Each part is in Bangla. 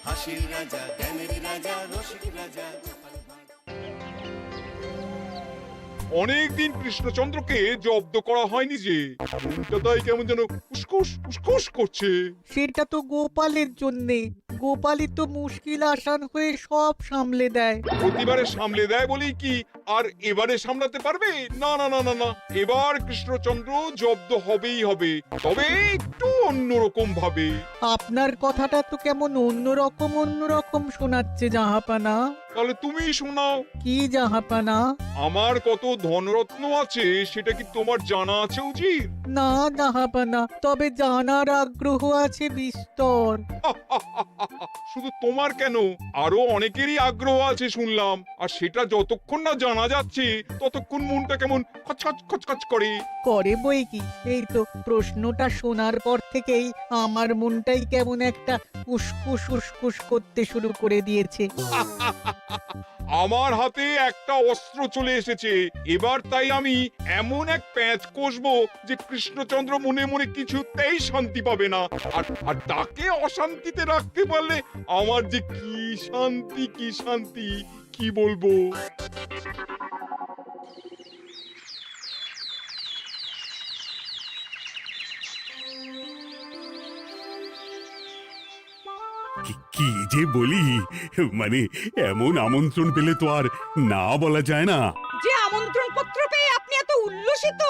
হাসির রাজা, জ্ঞানের রাজা, রসিক রাজা। অনেকদিন কৃষ্ণচন্দ্রকে জব্দ করা হয়নি যে, মনটা তাই কেমন যেন উস্কুস উস্কুস করছে। সেটা তো গোপালের জন্যে। গোপালই তো মুশকিল আসান হয়ে সব সামলে দেয়। প্রতিবারে সামলে দেয় বলেই কি আর এবারে সামলাতে পারবে? না না না না না, এবার কৃষ্ণচন্দ্র জব্দ হবেই হবে, তবে একটু অন্যরকম ভাবে। আপনার কথাটা তো কেমন অন্যরকম শোনাচ্ছে জাহাপানা। তাহলে তুমি শোনাও। কি জাহাপানা? আমার কত ধনরত্ন আছে সেটা কি তোমার জানা আছে উজির? না জাহাপানা, তবে জানার আগ্রহ আছে বিস্তর। শুধু তোমার কেন, আরো অনেকেরই আগ্রহ আছে শুনলাম, আর সেটা যতক্ষণ না জানা যাচ্ছে ততক্ষণ মনটা কেমন খচখচ খচখচ করে। করে বই কি, এই তো প্রশ্নটা শোনার পর থেকেই আমার মনটাই কেমন একটা উসকুস উসকুস করতে শুরু করে দিয়েছে। আমার হাতে একটা অস্ত্র চলে এসেছে এবার, তাই আমি এমন এক প্যাঁচ কষবো যে কৃষ্ণচন্দ্র মনে মনে কিছুতেই শান্তি পাবে না। আর তাকে অশান্তিতে রাখতে পারলে আমার যে কি শান্তি কি শান্তি, কি বলবো। কি যে বলি, মানে এমন আমন্ত্রণ পেলে তো আর না বলা যায় না। যে আমন্ত্রণ পত্র পেয়ে আপনি এত উল্লসিত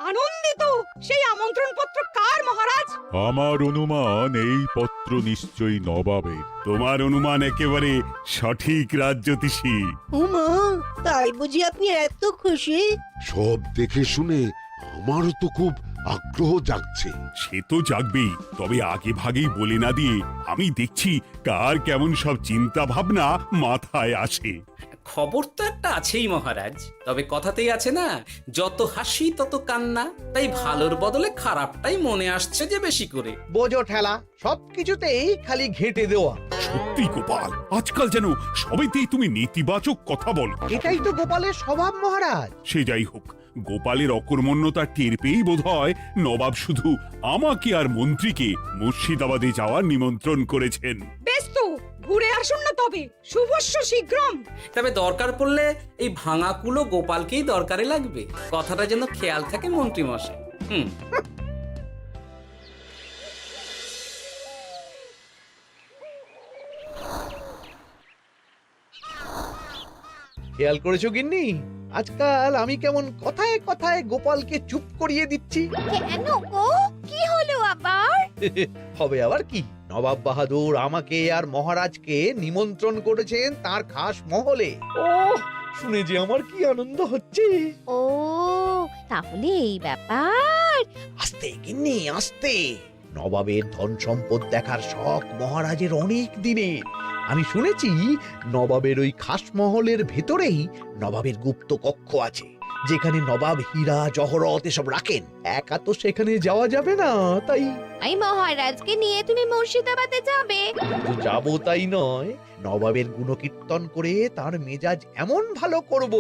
আনন্দিত, সেই আমন্ত্রণ পত্র কার মহারাজ? আমার অনুমান এই পত্র নিশ্চয়ই নবাবের। তোমার অনুমান একেবারে সঠিক, রাজ্যতীষী। উমা, তাই বুঝি আপনি এত খুশি? সব দেখে শুনে আমারও তো খুব আগ্রহ জাগছে। সে তো জাগবেই, তবে আগে ভাগেই বলে না দিয়ে আমি দেখছি কার কেমন সব চিন্তা ভাবনা মাথায় আসে। খবর তো একটা আছেই মহারাজ, তবে কথাতেই আছে না, যত হাসি তত কান্না। তাই ভালোর বদলে খারাপটাই মনে আসছে যে বেশি করে। বোঝো ঠেলা, সবকিছুতেই খালি ঘেঁটে দেওয়া। সত্যি গোপাল, আজকাল যেন সবাইতেই তুমি নেতিবাচক কথা বলো। এটাই তো গোপালের স্বভাব মহারাজ। সে যাই হোক, গোপালের অকর্মণ্যতা টের পেয়েই বোধ হয় নবাব শুধু আমাকে আর মন্ত্রীকে মুর্শিদাবাদে যাওয়ার নিমন্ত্রণ করেছেন। বেশ তো, ঘুরে আসুন না তবে, শুভস্য শীঘ্রম। তবে দরকার পড়লে এই ভাঙা কুলো গোপালকেই দরকারে লাগবে, কথাটা যেন খেয়াল থাকে মন্ত্রী মশাই। খেয়াল করেছো গিন্নি, আজকাল আমি কেমন কথায় কথায় গোপালকে চুপ করিয়ে দিচ্ছি। কেন গো, কি হলো আবার? হবে আবার কি, নবাব বাহাদুর আমাকে আর মহারাজকে নিমন্ত্রণ করেছেন তার খাস মহলে। ও শুনে যে আমার কি আনন্দ হচ্ছে। ও, তাহলে এই ব্যাপার। আস্তে গিন্নি আস্তে, নবাবের ধন সম্পদ দেখার শখ মহারাজের অনেক দিনের। আমি শুনেছি নবাবের ওই খাস মহলের ভেতরেই নবাবের গুপ্ত কক্ষ আছে, যেখানে নবাব হীরা জহরত এসব রাখেন। একা তো সেখানে যাওয়া যাবে না, তাই এই মহারাজকে নিয়ে তুমি মুর্শিদাবাদে যাবে? শুধু যাবো তাই নয়, নবাবের গুণকীর্তন করে তার মেজাজ এমন ভালো করব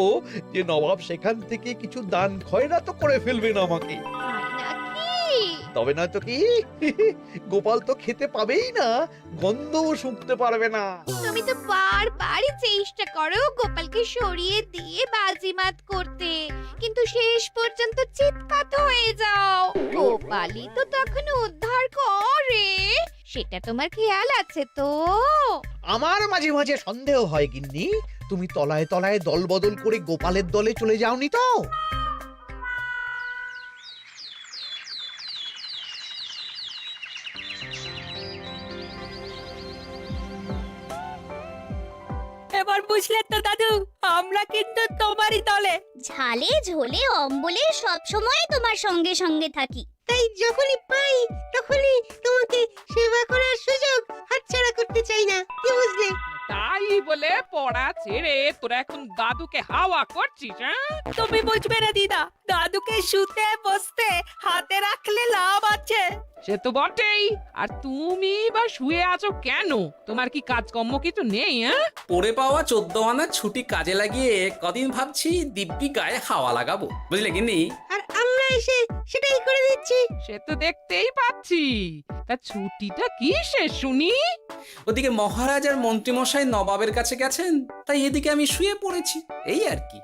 যে নবাব সেখান থেকে কিছু দান খয়রাত করে ফেলবেন আমাকে। তবে নয়তো কি, গোপাল তো খেতে পাবেই না, গন্ধও শুঁকতে পারবে না। তুমি তো বারবার চেষ্টা করো গোপালকে সরিয়ে দিয়ে বাজিমাত করতে, কিন্তু শেষ পর্যন্ত চিৎপাত হয়ে যাও। গোপালই তো তখন উদ্ধার করে, সেটা তোমার খেয়াল আছে তো? আমার মাঝে মাঝে সন্দেহ হয় গিন্নি, তুমি তলায় তলায় দল বদল করে গোপালের দলে চলে যাওনি তো? এবার বুঝলে তো দাদু, আমরা কিন্তু তোমারই দলে। ঝালে ঝোলে অম্বলে সব সময় তোমার সঙ্গে সঙ্গে থাকি। তাই যখনই পাই তখনই তোমাকে সেবা করার সুযোগ হাতছাড়া করতে চাই না, কি বুঝলে? তাই বলে পড়া ছেড়ে তোরা এখন দাদুকে হাওয়া করছিস? তুমি বুঝবে না দিদা, দাদুকে শুতে বসতে হাতে রাখলে লাভ আছে। সে তো বটেই, আর তুমি বা শুয়ে আছো কেন? তোমার কি কাজকর্ম কিছু নেই? পড়ে পাওয়া 14 আনা ছুটি কাজে লাগিয়ে কদিন ভাবছি দিব্যি গায়ে হাওয়া লাগাবো, বুঝলে গিন্নি? আর আমরা এসে সেটাই করে দিচ্ছি। সে তো দেখতেই পাচ্ছি। তা ছুটিটা কি সে শুনি? ওদিকে মহারাজ আর মন্ত্রীমশাই নবাবের কাছে গেছেন, তাই এদিকে আমি শুয়ে পড়েছি, এই আর কি।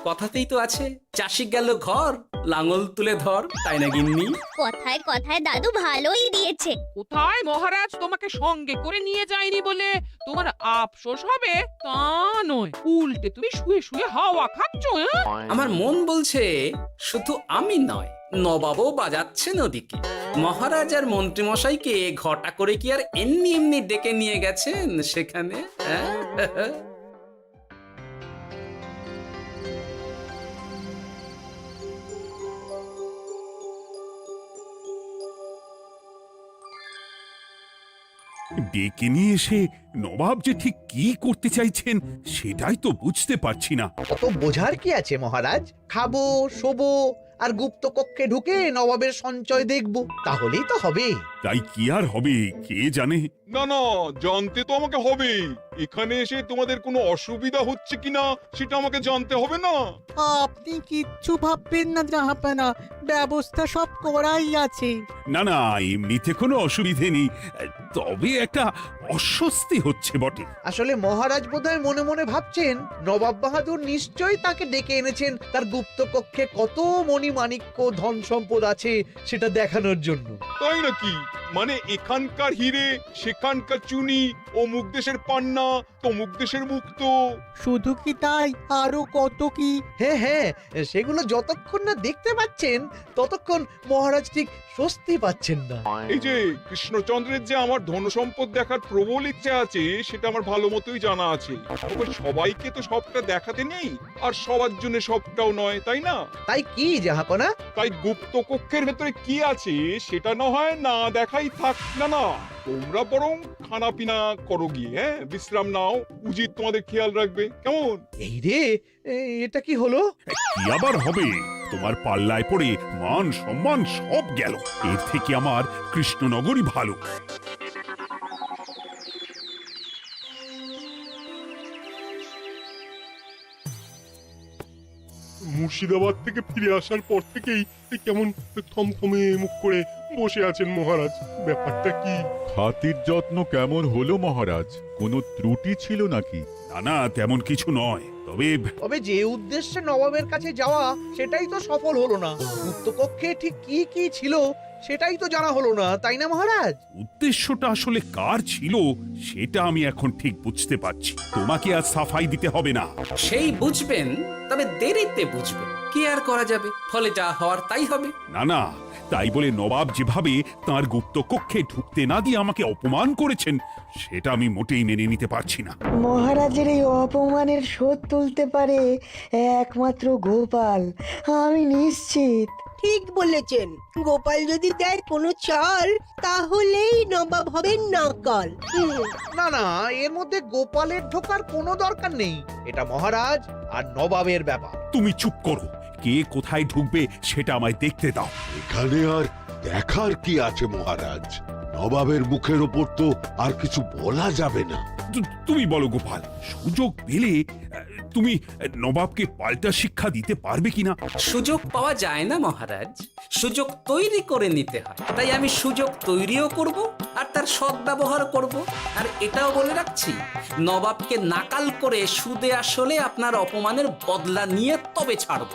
কথাতেই তো আছে, চাষি গেল ঘর, লাঙল তুলে ধর, তাই না গিন্নি? কথায় কথায় দাদু ভালোই দিয়েছে। কোথায় মহারাজ তোমাকে সঙ্গে করে নিয়ে যায়নি বলে তোমার আফসোস হবে তা নয়, উল্টে তুমি শুয়ে শুয়ে হাওয়া খাচ্ছ। আমার মন বলছে শুধু আমি নয়, নবাবও বাজাচ্ছেন ওদিকে। মহারাজ আর মন্ত্রীমশাইকে ঘটা করে কি আর এমনি এমনি ডেকে নিয়ে গেছেন সেখানে? হ্যাঁ? ডেকে নিয়ে এসে নবাব যে ঠিক কি করতে চাইছেন সেটাই তো বুঝতে পারছি না। অত বোঝার কি আছে মহারাজ? খাবো, শোবো আর গুপ্ত কক্ষে ঢুকে নবাবের সঞ্চয় দেখব, তাহলেই তো হবে। তাই কি আর হবে কে জানে। না না, জানতে তো আমাকে হবে। এখানে এসে তোমাদের কোনো অসুবিধা হচ্ছে কিনা সেটা আমাকে জানতে হবে না? আপনি কিচ্ছু ভাববেন না জাহাপানা, ব্যবস্থা সব করাই আছে। না না, এমনিতে কোনো অসুবিধে নেই, তবে একটা অস্বস্তি হচ্ছে বটে। আসলে মহারাজ বোধহয় মনে মনে ভাবছেন নবাব বাহাদুর নিশ্চয়ই তাকে ডেকে এনেছেন তার গুপ্ত কক্ষে কত মণিমাণিক্য ধন সম্পদ আছে সেটা দেখানোর জন্য। তাই নাকি? মানে এখানকার হিরে সেখানকার চুনি, অমুক দেশের পান্না তমুক দেশের মুক্ত। শুধু কি তাই, আরো কত কি। হ্যাঁ হ্যাঁ, সেগুলো যতক্ষণ না দেখতে পাচ্ছেন ততক্ষণ মহারাজ ঠিক স্বস্তি পাচ্ছেন না। এই যে কৃষ্ণচন্দ্রের যে আমার ধনসম্পদ দেখার প্রবল ইচ্ছে আছে সেটা আমার ভালো মতোই জানা আছে। তবে সবাইকে তো সবটা দেখাতে নেই, আর সবার জন্য সবটাও নয়, তাই না? তাই কি জাহাপনা? তাই গুপ্ত কক্ষের ভেতরে কি আছে সেটা না হয় না দেখাই থাক। না না, তোমরা বরং খানা পিনা করো গিয়ে, হ্যাঁ, বিশ্রাম নাও। উজিত তোমাদের খেয়াল রাখবে, কেমন? এই রে, এটা কি হলো? কি আবার হবে? তোমার পাল্লায় পড়ে মান সম্মান সব গেল। এর থেকে আমার কৃষ্ণনগরই ভালো। মুর্শিদাবাদ থেকে ফিরে আসার পর থেকেই কেমন থমথমে মুখ করে বসে আছেন মহারাজ। ব্যাপারটা কি? হাতির যত্ন কেমন হলো মহারাজ? কোনো ত্রুটি ছিল নাকি? না না, তেমন কিছু নয়, তবে যে উদ্দেশ্যে নবাবের কাছে যাওয়া সেটাই তো সফল হলো না। গুপ্ত কক্ষে ঠিক কি কি ছিল সেটাই তো জানা হলো না, তাই না মহারাজ? উদ্দেশ্যটা আসলে কার ছিল সেটা আমি এখন ঠিক বুঝতে পারছি। তোমাকে আর সাফাই দিতে হবে না। সেই বুঝবেন, তবে দেরিতে বুঝবেন। কি আর করা যাবে, ফলে যা হওয়ার তাই হবে। না না, তাই বলে নবাব যেভাবে তার গুপ্ত কক্ষে ঢুকতে না দিয়ে আমাকে অপমান করেছেন সেটা আমি মোটেই মেনে নিতে পারছি না। মহারাজের এই অপমানের শোধ তুলতে পারে একমাত্র গোপাল, আমি নিশ্চিত। ঠিক বলেছেন, গোপাল যদি দেয় কোনো চাল তাহলেই নবাব হবেন নকল। না না, এর মধ্যে গোপালের ঢোকার কোনো দরকার নেই। এটা মহারাজ আর নবাবের ব্যাপার। তুমি চুপ করো, কে কোথায় ঢুকবে সেটা আমায় দেখতে দাও। এখানে আর দেখার কি আছে মহারাজ? নবাবের মুখের ওপর তো আর কিছু বলা যাবে না। তুমি বলো গোপাল, সুযোগ পেলে তুমি নবাবকে পাল্টা শিক্ষা দিতে পারবে কিনা? সুযোগ পাওয়া যায় না মহারাজ, সুযোগ তৈরি করে নিতে হয়। তাই আমি সুযোগ তৈরিও করব আর তার সদ্ব্যবহার করব। আর এটাও বলে রাখছি, নবাবকে নাকাল করে সুদে আসলে আপনার অপমানের বদলা নিয়ে তবে ছাড়ব।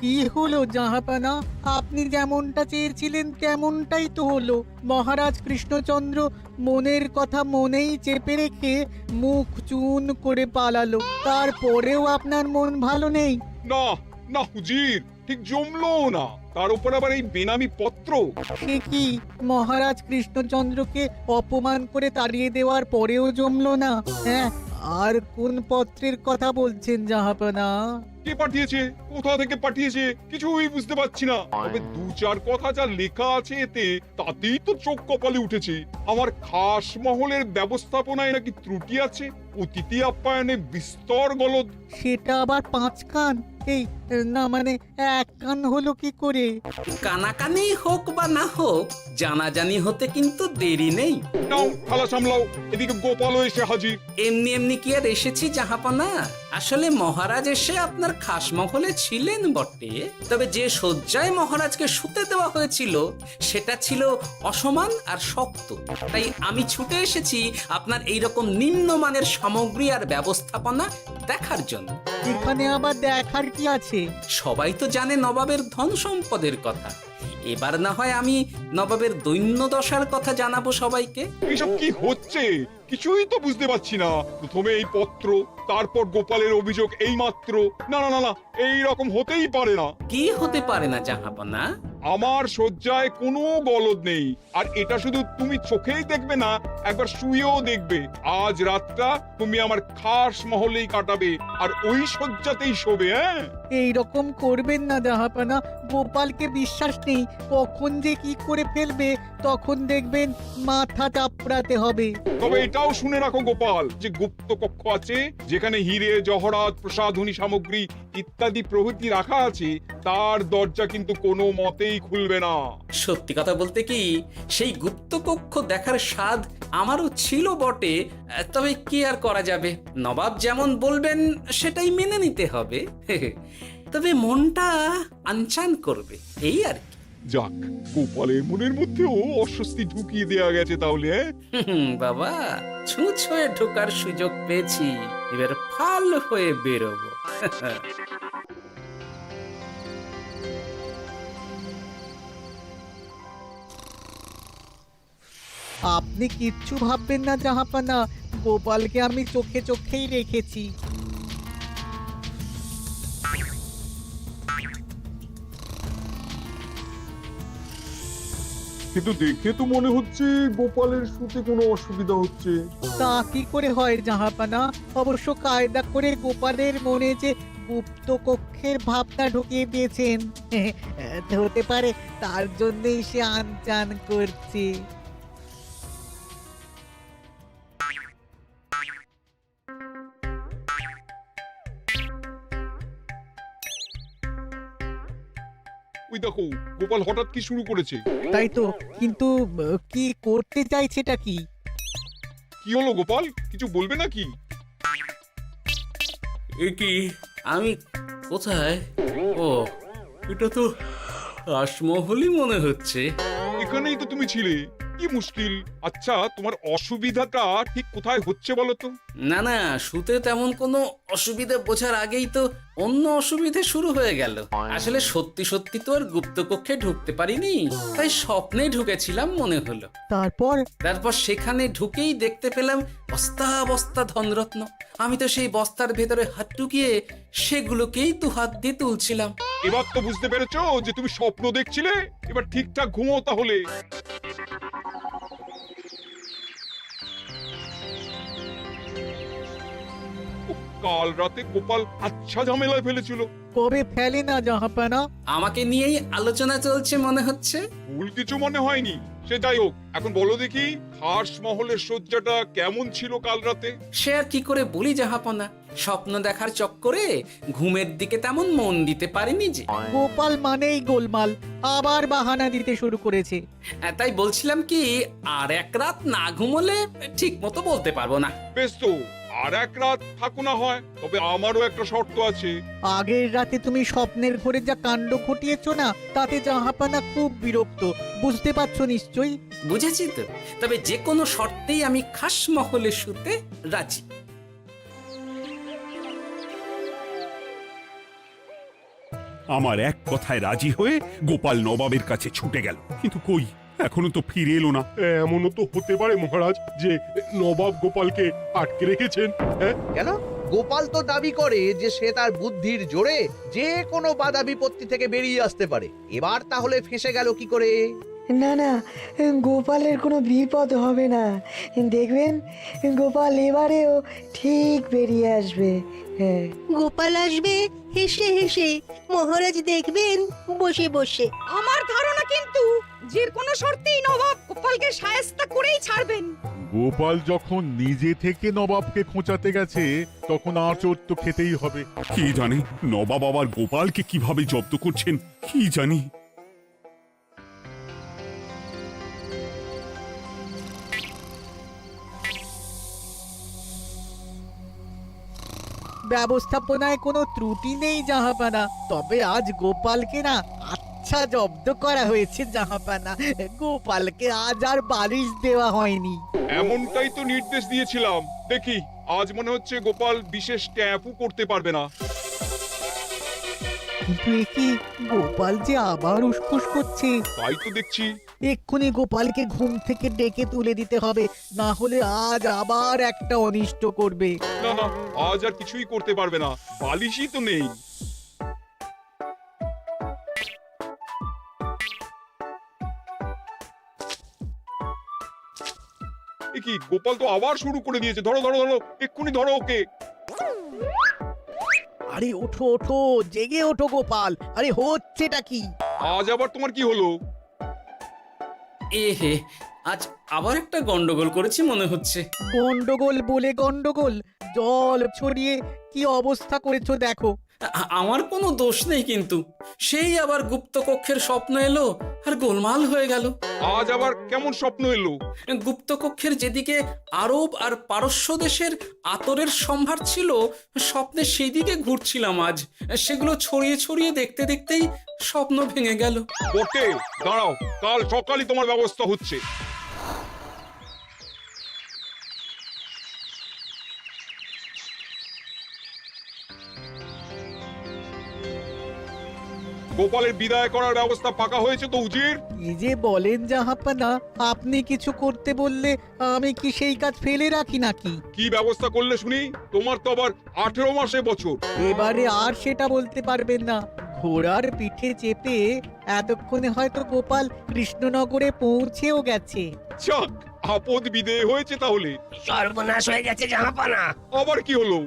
কি হলো জাহাপানা, আপনি যেমনটা চেয়েছিলেন তেমনটাই তো হলো। মহারাজ কৃষ্ণচন্দ্র মনের কথা মনেই চেপে রেখে মুখ চুন করে পালালো, তারপরেও আপনার মন ভালো নেই? না না হুজির, ঠিক জমলো না। তার উপর আবার এই বেনামি পত্র। সে কি, মহারাজ কৃষ্ণচন্দ্রকে অপমান করে তাড়িয়ে দেওয়ার পরেও জমলো না? হ্যাঁ, আর কোন পত্রের কথা বলছেন জাহাপানা? কে পাঠিয়েছে, কোথা থেকে পাঠিয়েছে কিছুই বুঝতে পারছি না। তবে দু চার কথা যা লেখা আছে এতে, তাতেই তো চোখ কপালে উঠেছে। আমার খাস মহলের ব্যবস্থাপনায় নাকি ত্রুটি আছে, অতিথি আপ্যায়নে বিস্তর গলদ। সেটা আবার 5 কান? এই না মানে 1 কান হলো কি করে? কানাকানি হোক বা না হোক, জানাজানি হতে কিন্তু দেরি নেই। নাও থালা সামলাও, এদিকে গোপালও এসে হাজির। এমনি এমনি কি আর এসেছি জাহাপনা? আসলে মহারাজ এসে আপনার খাস মহলে ছিলেন বটে, তবে যে শয্যায় মহারাজকে শুতে দেওয়া হয়েছিল সেটা ছিল অসমান আর শক্ত। তাই আমি ছুটে এসেছি আপনার এইরকম নিম্নমানের সামগ্রী আর ব্যবস্থাপনা দেখার জন্য। এখানে আবার দেখার কি আছে? সবাই তো জানে নবাবের ধন সম্পদের কথা, এবার না হয় আমি নবাবের দৈন্য দশার কথা জানাবো সবাইকে। এইসব কি হচ্ছে কিছুই তো বুঝতে পারছি না। প্রথমে এই পত্র, তারপর গোপালের অভিযোগ এই মাত্র। না না না না, এই রকম হতেই পারে না। কি হতে পারে না জাহাপনা? আমার শয্যায় কোনো গলদ নেই, আর এটা শুধু তুমি চোখেই দেখবে না, একবার শুয়েও দেখবে। আজ রাতটা তুমি আমার খাস মহলেই কাটাবে, আর ওই শয্যাতেই শোবে। হ্যাঁ, এই রকম করবেন না জাহাপানা, গোপালকে বিশ্বাস নেই, কখন যে কি করে ফেলবে তখন দেখবেন মাথা চাপড়াতে হবে। তবে এটাও শুনে রাখো গোপাল, যে গুপ্ত কক্ষ আছে যেখানে হিরে জহরাত প্রসাধনী সামগ্রী ইত্যাদি প্রভৃতি রাখা আছে, তার দরজা কিন্তু কোনো মতেই খুলবে না। সত্যি কথা বলতে কি, সেই গুপ্ত কক্ষ দেখার স্বাদ আমারও ছিল বটে, তবে কি আর করা যাবে, নবাব যেমন বলবেন সেটাই মেনে নিতে হবে। তবে মনটা আনচান করবে, এই আর কি। যাক, গোপালের মনের মধ্যেও অস্বস্তি ঢুকিয়ে দেয়া গেছে তাহলে। বাবা, ছুঁচ হয়ে ঢোকার সুযোগ পেয়েছি, এবার ফাল হয়ে বেরোবো। আপনি কিচ্ছু ভাববেন না জাহাপানা, গোপালকে আমি চোখে চোখেই রেখেছি। কিন্তু দেখে তো মনে হচ্ছে গোপালের শুতে কোনো অসুবিধা হচ্ছে। তা কি করে হয় জাহাপানা? অবশ্য কায়দা করে গোপালের মনে যে গুপ্ত কক্ষের ভাবনা ঢুকিয়ে দিয়েছেন, হতে পারে তার জন্যই সে আনচান করছে। ওই দেখো, গোপাল হঠাৎ কি শুরু করেছে। তাই তো, কিন্তু কি করতে চাইছেটা কি? কি হলো গোপাল, কিছু বলবে নাকি? এ কি, আমি কোথায়? ও, এটা তো রাসমহলই মনে হচ্ছে। এখানেই তো তুমি ছিলে, কি মুশকিল। আচ্ছা, তোমার অসুবিধাটা ঠিক কোথায় হচ্ছে বলো তো? না না, শুতে তেমন কোনো অসুবিধা বোঝার আগেই তো অন্য অসুবিধে শুরু হয়ে গেল। আসলে সত্যি সত্যি তো আর গুপ্তকক্ষে ঢুকতে পারিনি, তাই স্বপ্নে ঢুকেছিলাম মনে হলো। তারপর সেখানে ঢুকেই দেখতে পেলাম বস্তা বস্তা ধনরত্ন। আমি তো সেই বস্তার ভেতরে হাত ঢুকিয়ে সেগুলোকেই 2 হাত দিয়ে তুলছিলাম। এবার তো বুঝতে পেরেছো যে তুমি স্বপ্ন দেখছিলে। এবার ঠিকঠাক ঘুমো তাহলে। কাল রাতে গোপাল আচ্ছা ঝামেলায় ফেলেছিল। কবে ফেলে না জাহাপানা? আমাকে নিয়েই আলোচনা চলছে মনে হচ্ছে। ভুল কিছু মনে হয়নি, সে যাই হোক, এখন বলো দেখি খাস মহলের সজ্জাটা কেমন ছিল কাল রাতে? সে আর কি করে বলি জাহাপনা, স্বপ্ন দেখার চক্করে ঘুমের দিকে তেমন মন দিতে পারিনি যে। গোপাল মানেই গোলমাল, আবার বাহানা দিতে শুরু করেছে। তাই বলছিলাম কি, আর এক রাত না ঘুমোলে ঠিক মতো বলতে পারবো না। বেশ তো, আর এক রাত থাকো না হয়, তবে আমারও একটা শর্ত আছে। আগের রাতে তুমি স্বপ্নের ঘরে যা কাণ্ড ঘটিয়েছো না, তাতে জাহাপানা খুব বিরক্ত, বুঝতে পারছো নিশ্চয়ই। বুঝেছি তো, তবে যে কোনো শর্তেই আমি খাস মহলে শুতে রাজি। আমার এক কথায় রাজি হয়ে গোপাল নবাবের কাছে ছুটে গেল, কিন্তু কই, এখনো তো ফিরে এলো না। এমনও তো হতে পারে মহারাজ যে নবাব গোপালকে আটকে রেখেছেন। কেন? গোপাল তো দাবি করে যে সে তার বুদ্ধির জোরে যে কোনো বাধা বিপত্তি থেকে বেরিয়ে আসতে পারে। এবার তাহলে ফেঁসে গেল কি করে? না না, গোপালের কোনো বিপদ হবে না। দেখবেন গোপাল এবারেও ঠিক বেরিয়ে আসবে। হ্যাঁ, গোপাল আসবে হেসে হেসে, মহারাজ দেখবেন বসে বসে। আমার ধারণা কিন্তু যে কোনো শর্তেই নবাব গোপালকে শায়েস্তা করেই ছাড়বেন। গোপাল যখন নিজে থেকে নবাবকে খোঁচাতে গেছে তখন আঁচড় তো খেতেই হবে। কি জানি নবাব আবার গোপালকে কিভাবে জব্দ করছেন, কি জানি। ব্যবস্থাপনায় কোনো ত্রুটি নেই জাহাপানা, তবে আজ গোপালকে না আচ্ছা জব্দ করা হয়েছে জাহাপানা। গোপালকে আজ আর বালিশ দেওয়া হয়নি। এমনটাই তো নির্দেশ দিয়েছিলাম। দেখি আজ মনে হচ্ছে গোপাল বিশেষ ট্যাপও করতে পারবে না। কিন্তু এ কি, গোপাল যে আবার উসখুস করছে। তাই তো দেখছি। এক্ষুনি গোপালকে ঘুম থেকে ডেকে তুলে দিতে হবে, না হলে আজ আবার একটা অনিষ্ট করবে। না না, আজ আর কিছুই করতে পারবে না, বালিশই তো নেই। এ কি, গোপাল তো আবার শুরু করে দিয়েছে। ধরো ধরো ধরো, এক্ষুনি ধরো ওকে। আরে ওঠো ওঠো, জেগে ওঠো গোপাল। আরে হচ্ছেটা কি? আজ আবার তোমার কি হলো? এ হে, আজ আবার একটা গন্ডগোল করেছি মনে হচ্ছে। গন্ডগোল বলে গন্ডগোল, জল ছড়িয়ে কি অবস্থা করেছো দেখো। আমার কোনো দোষ নেই, কিন্তু সেই আবার গুপ্তকক্ষের স্বপ্ন এলো আর গোলমাল হয়ে গেল। আজ আবার কেমন স্বপ্ন এলো? গুপ্তকক্ষের যেদিকে আরব আর পারস্য দেশের আতরের সম্ভার ছিল, স্বপ্নে সেই দিকে ঘুরছিলাম আজ। সেগুলো ছড়িয়ে ছড়িয়ে দেখতে দেখতেই স্বপ্ন ভেঙে গেল। বটে, দাঁড়াও, কাল সকালই তোমার ব্যবস্থা হচ্ছে। গোপালের বিদায় করার ব্যবস্থা পাকা হয়েছে তো উজির? কি যে বলেন জাহাপানা, আপনি কিছু করতে বললে আমি কি সেই কাজ ফেলে রাখি নাকি? কি ব্যবস্থা করলে শুনি? তোমার তো আবার 18 মাসে বছর। এবারে আর সেটা বলতে পারবেন না। ঘোড়ার পিঠে চেপে এতক্ষণে হয়তো গোপাল কৃষ্ণনগরে পৌঁছেও গেছে। যাক, আপদ বিদেয় হয়েছে তাহলে। সর্বনাশ হয়ে গেছে জাহাপানা। আবার কি হলো?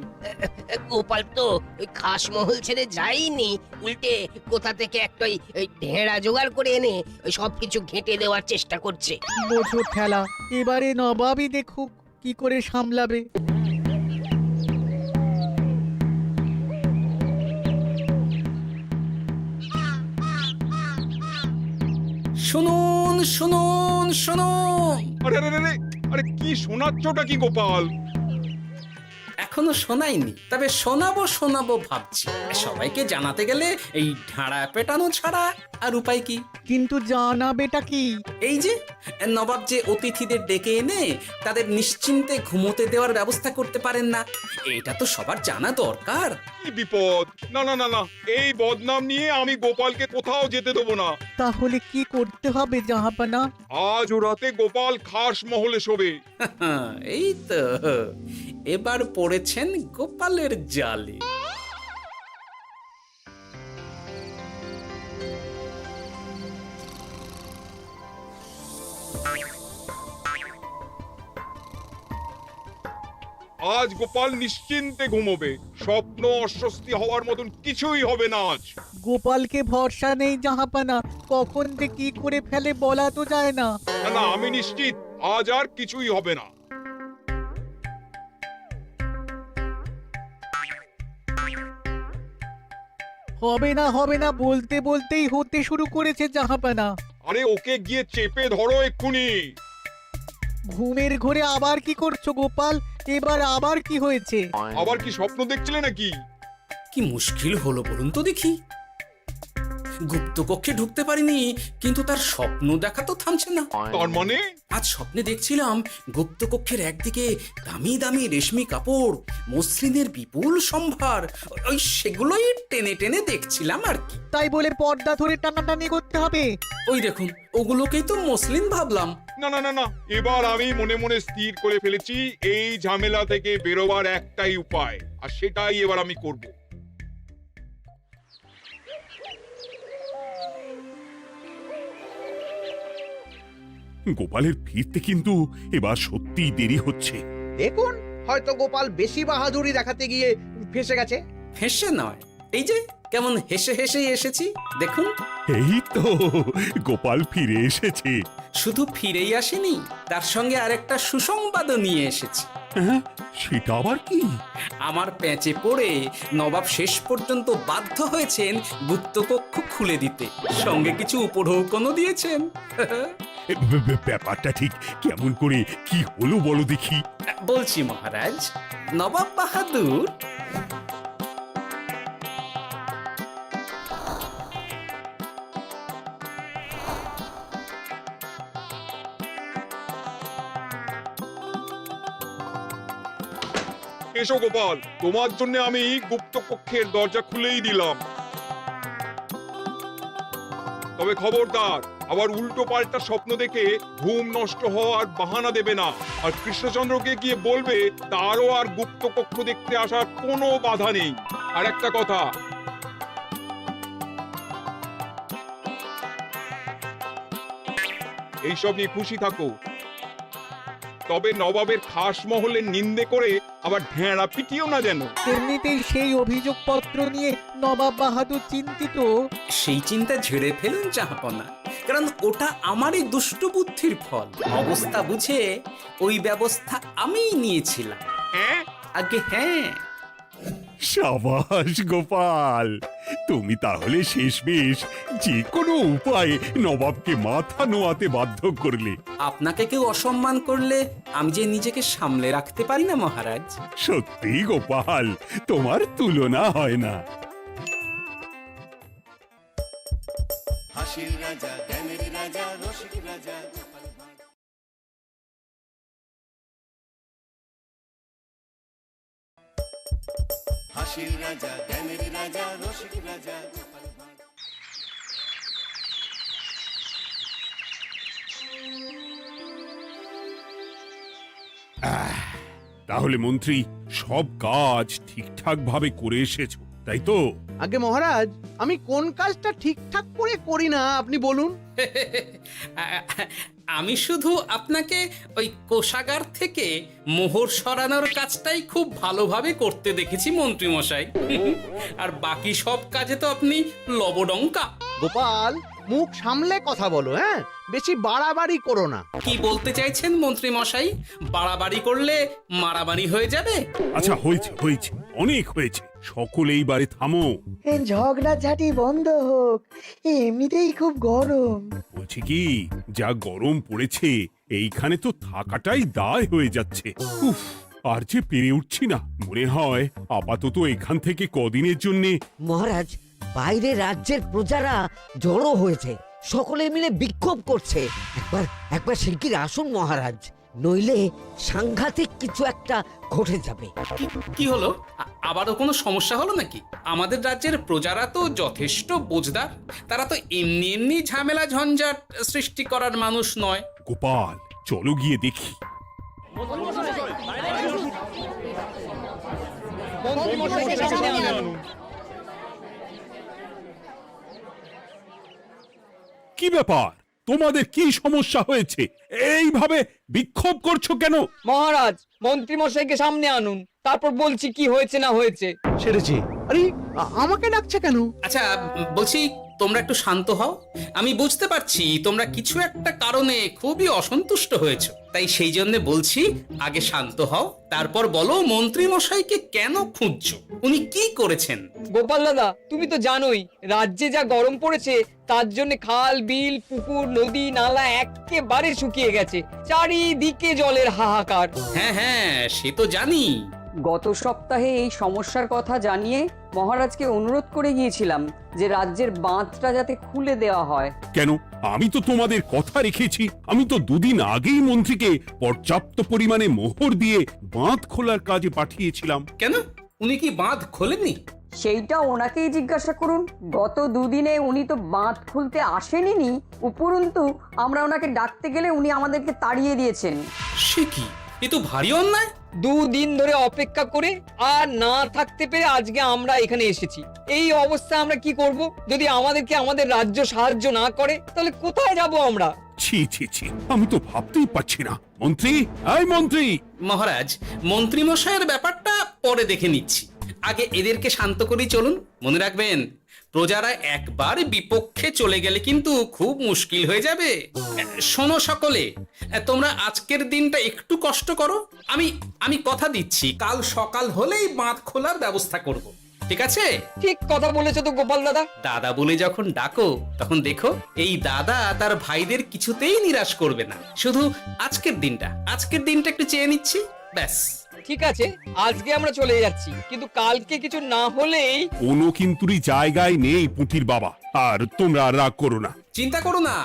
গোপাল তো ওই খাসমহল ছেড়ে যায়নি, উল্টে কোথা থেকে একটা ওই ঢেঁড়া জোগাড় করে এনে ওই সবকিছু ঘেঁটে দেওয়ার চেষ্টা করছে। বোঝো ঠেলা, এবারে নবাবই দেখুক কি করে সামলাবে। শুনুন শুনুন শুনুন। আরে আরে আরে, আরে কি শোনাচ্ছটা কি গোপাল? এখনো শোনাইনি, তবে শোনাবো শোনাবো ভাবছি। সবাইকে জানাতে গেলে এই ঢাড়া পেটানো ছাড়া আর উপায় কি? কিন্তু জানাবেটা কি? এই যে নবাব যে অতিথিদের ডেকে এনে তাদের নিশ্চিন্তে ঘুমোতে দেওয়ার ব্যবস্থা করতে পারেন না, এটা তো সবার জানা দরকার। কি বিপদ! না না না না, এই বদনাম নিয়ে আমি গোপালকে কোথাও যেতে দেবো না। তাহলে কি করতে হবে জাহাপানা? আজ ও রাতে গোপাল খাস মহলে শোবে। এই তো এবার পড়েছেন গোপালের জালে। আজ গোপাল নিশ্চিন্তে ঘুমোবে। স্বপ্ন অস্বস্তি হওয়ার মতন কিছুই হবে না আজ। গোপালকে ভরসা নেই জাহাপানা, কখন যে কি করে ফেলে বলা তো যায় না। না না, আমি নিশ্চিত আজ আর কিছুই হবে না। হবে না বলতে বলতেই হতে শুরু করেছে জাহাপানা। আরে ওকে গিয়ে চেপে ধরো এক্ষুনি। ঘুমের ঘোরে আবার কি করছো গোপাল? এবার আবার কি হয়েছে? আবার কি স্বপ্ন দেখছিলে নাকি? কি মুশকিল হলো বলুন তো দেখি। গুপ্তকক্ষে ঢুকতে পারিনি, কিন্তু তার স্বপ্ন দেখা তো থামছে না। তার মানে? আজ স্বপ্নে দেখছিলাম গুপ্তকক্ষের একদিকে দামি দামি রেশমি কাপড়, মসৃণের বিপুল সম্ভার, ওই সেগুলোই টেনে টেনে দেখছিলাম আর কি। তাই বলে পর্দা ধরে টানাটানি করতে হবে? ওই দেখুন, ওগুলোকেই তো মসলিন ভাবলাম। না না না না, এবার আমি মনে মনে স্থির করে ফেলেছি এই ঝামেলা থেকে বেরোবার একটাই উপায়, আর সেটাই এবার আমি করব। গোপালের ফিরতে কিন্তু এবার সত্যিই দেরি হচ্ছে। দেখুন, হয়তো গোপাল বেশি বাহাদুরি দেখাতে গিয়ে ফেসে গেছে। হেসে নয়, এই যে কেমন হেসে হেসেই এসেছি দেখুন। এই তো গোপাল ফিরে এসেছে। শুধু ফিরেই আসেনি, তার সঙ্গে আরেকটা সুসংবাদও নিয়ে এসেছি। হ্যাঁ, সেটা আবার কি? আমার প্যাঁচে পড়ে নবাব শেষ পর্যন্ত বাধ্য হয়েছেন গুপ্তকক্ষ খুলে দিতে, সঙ্গে কিছু উপঢৌকনও দিয়েছেন। ব্যাপারটা ঠিক কেমন করে কি হলো বলো দেখি। বলছি মহারাজ, নবাব বাহাদুর এসো গোপাল, তোমার জন্য আমি গুপ্ত কক্ষের দরজা খুলেই দিলাম। তবে খবরদার, আবার উল্টো পাল্টা স্বপ্ন দেখে ঘুম নষ্ট হওয়ার বাহানা দেবে না। আর কৃষ্ণচন্দ্রকে গিয়ে বলবে তারও আর গুপ্ত কক্ষ দেখতে আসার কোনো বাধা নেই। আর একটা কথা, এইসব নিয়ে খুশি থাকো, তবে নবাবের খাস মহলের নিন্দে করে আবার ঢেঁড়া পিটিও না যেন। এমনিতেই সেই অভিযোগপত্র নিয়ে নবাব বাহাদুর চিন্তিত। সেই চিন্তা ঝেড়ে ফেলুন জাহাপনা, কারণ ওটা আমারই দুষ্ট বুদ্ধির ফল। অবস্থা বুঝে ওই ব্যবস্থা আমিই নিয়েছিলাম। হ্যাঁ, আগে হ্যাঁ। সাবাস গোপাল, তুমি তাহলে শেষমেশ যে কোনো উপায়ে নবাবকে মাথা নোয়াতে বাধ্য করলে। আপনাকে কেউ অসম্মান করলে আমি যে নিজেকে সামলে রাখতে পারি না মহারাজ। সত্যি গোপাল, তোমার তুলনা হয় না। হাসির রাজা, জ্ঞানের রাজা, রসিক রাজা। হাসির রাজা, জ্ঞানের রাজা, রসিক রাজা। তাহলে মন্ত্রী, সব কাজ ঠিকঠাক ভাবে করে এসেছো, তাই তো? আগে মহারাজ, আমি কোন কাজটা ঠিকঠাক করে করি না আপনি বলুন। আমি শুধু আপনাকে ওই কোষাগার থেকে মোহর সরানোর কাজটাই খুব ভালোভাবে করতে দেখেছি মন্ত্রী মশাই। আর বাকি সব কাজে তো আপনি লবডঙ্কা। গোপাল, মুখ সামলে কথা বলো, হ্যাঁ? বেশি বাড়াবাড়ি করো না। কি বলতে চাইছেন মন্ত্রী মশাই? বাড়াবাড়ি করলে মারামারি হয়ে যাবে। আচ্ছা, হয়েছে হয়েছে, অনেক হয়েছে, সকলে এইবারে থামো। ঝগড়াঝাটি বন্ধ হোক, এমনিতেই খুব গরম। বলছি কি, যা গরম পড়েছে এইখানে তো থাকাটাই দায় হয়ে যাচ্ছে। উফ, আর যে পেরে উঠছি না। মনে হয় আপাতত এখান থেকে কদিনের জন্যে। মহারাজ, বাইরে রাজ্যের প্রজারা জড়ো হয়েছে, সকলে মিলে বিক্ষোভ করছে। একবার শিগগির আসুন মহারাজ, নইলে সাংঘাতিক কিছু একটা ঘটে যাবে। কি হলো? আবারও কোনো সমস্যা হলো নাকি? আমাদের রাজ্যের প্রজারা তো যথেষ্ট বোঝদার, তারা তো এমনি এমনি ঝামেলা ঝঞ্ঝাট সৃষ্টি করার মানুষ নয়। গোপাল, চলো গিয়ে দেখি। কি ব্যাপার, তোমাদের কি সমস্যা হয়েছে? এইভাবে বিক্ষোভ করছো কেন? মহারাজ, মন্ত্রী মশাইকে সামনে আনুন, তারপর বলছি কি হয়েছে না হয়েছে। সেরেছি। আরে, আমাকে ডাকছে কেন? আচ্ছা, বলছি তোমরা একটু শান্ত হও। আমি বুঝতে পারছি তোমরা কিছু একটা কারণে খুবই অসন্তুষ্ট হয়েছো, তাই সেই জন্য বলছি আগে শান্ত হও, তারপর বলো মন্ত্রী মশাইকে কেন খুঁজছো, উনি কি করেছেন। গোপাল দাদা, তুমি তো জানোই রাজ্যে যা গরম পড়েছে, তার জন্য খাল বিল পুকুর নদী নালা একেবারে শুকিয়ে গেছে, চারিদিকে জলের হাহাকার। হ্যাঁ হ্যাঁ, সে তো জানি। গত সপ্তাহে এই সমস্যার কথা জানিয়ে মহারাজকে অনুরোধ করে গিয়েছিলাম যে রাজ্যের বাঁধটা যাতে খুলে দেওয়া হয়। কেন? আমি তো তোমাদের কথা রেখেছি। আমি তো দুদিন আগেই মন্ত্রীকে পর্যাপ্ত পরিমাণে মোহর দিয়ে বাঁধ খোলার কাজে পাঠিয়েছিলাম। কেন, উনি কি বাঁধ খোলেননি? সেইটা ওনাকেই জিজ্ঞাসা করুন। গত দুদিনে উনি তো বাঁধ খুলতে আসেনি, উপরন্তু আমরা ওনাকে ডাকতে গেলে উনি আমাদেরকে তাড়িয়ে দিয়েছেন। সে কি, এ তো ভারী অন্যায়। দুদিন ধরে অপেক্ষা করে আর না থাকতে পেরে আজকে আমরা এখানে এসেছি। এই অবস্থা আমরা কি করব? যদি আমাদেরকে আমাদের রাজ্য সাহায্য না করে তাহলে কোথায় যাব আমরা? ছি ছি ছি, আমি তো ভাবতেই পারছি না। মন্ত্রী, এই মন্ত্রী! মহারাজ, মন্ত্রী মশাইয়ের ব্যাপারটা পরে দেখে নিচ্ছি, আগে এদেরকে শান্ত করেই চলুন। মনে রাখবেন, প্রজারা একবার বিপক্ষে চলে গেলে কিন্তু খুব মুশকিল হয়ে যাবে। শোনো সকলে, তোমরা আজকের দিনটা একটু কষ্ট করো। আমি কথা দিচ্ছি, কাল সকাল হলেই বাঁধ খোলার ব্যবস্থা করব। ঠিক আছে? ঠিক কথা বলেছো তো গোপাল দাদা। দাদা বলে যখন ডাকো, তখন দেখো এই দাদা তার ভাইদের কিছুতেই নিরাশ করবে না। শুধু আজকের দিনটা একটু চেয়ে নিচ্ছি, ব্যাস। ঠিক আছে, আজকে আমরা চলে যাচ্ছি, কিন্তু কালকে কিছু না হলেই। কোনো কিন্তুরই জায়গায় নেই পুঁটির বাবা, আর তোমরা আর রাগ করো না। চিন্তা করো না,